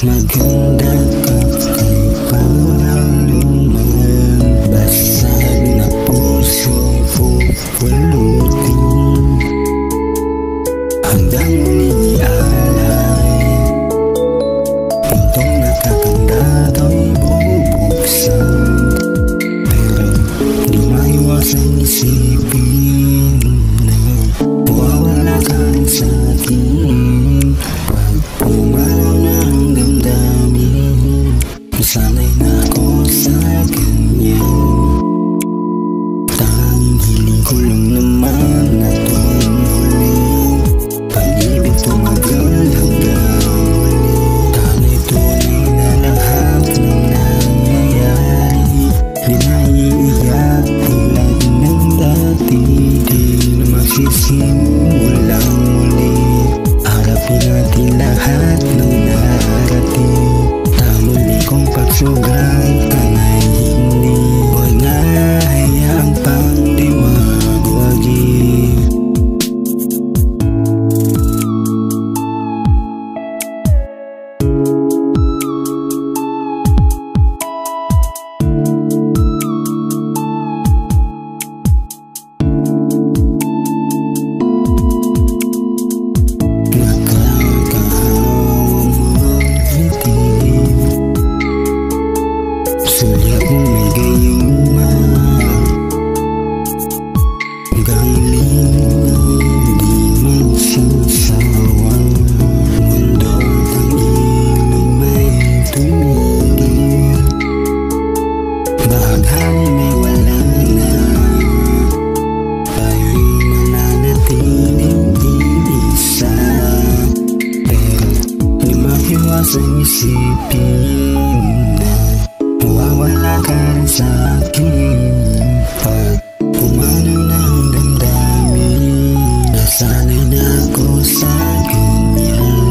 maganda ka kay pangalaman. Basag na puso pupulutin hanggang muli alay. Pintong nakakanda ko'y bubuksan, pero di maiwasan isipin na mawawala ka sa akin. Pag pumalaw ng damdamin, sanay na ako sa ganyan. Tanging hiling ko lang naman na tuwing huling pag-ibig tumagal hanggang huli. Tana'y tunay na lahat ng nangyayari, di na iiyak tulad ng dati. Di na magsisimulang muli, harapin natin lahat ng narating. Muli kong pagsugat tanay hindi, huwag na hayaang pang diwag-wagi. Sulyap may gayuma, galing di magsasawang mundo ang ilong may tumigil. Bahaghang may wala na, tayo'y mananatiling iisa. Pero di maiwasan isipin na mawawala ka sa akin. Pag pumanaw ng damdamin, nasanay na ako sa ganyan.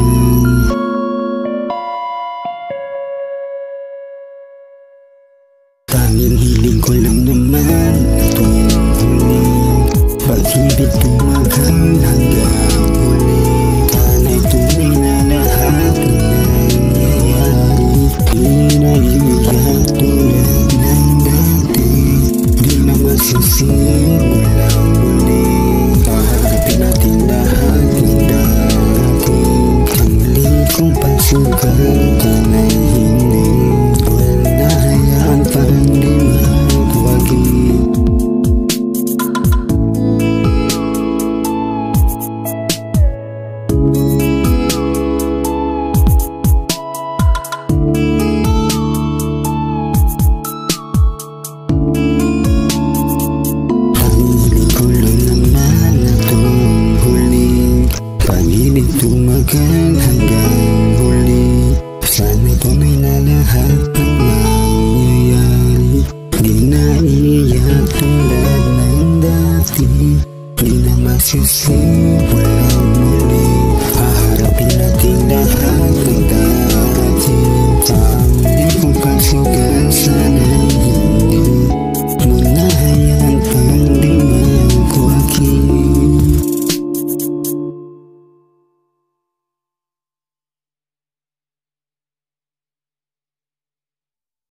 Tanging hiling ko lang naman na tuwing huling pag-ibig tumagal hanggang huli. Tana'y tunay na lahat ng nangyayari, di na iiyak tulad ng dati. Di na masisimulang muli, haharapin natin lahat ng darating. Ang muli kong pagsugat tana'y hindi, huwag na hayaan parang di magwagi. Pag-ibig tumagal hanggang huli, sana'y tunay na lahat ng nangyayari, di na iiyak tulad ng dati. Di na magsisimulang muli, haharapin natin lahat ng darating. Panguli kong pagsugat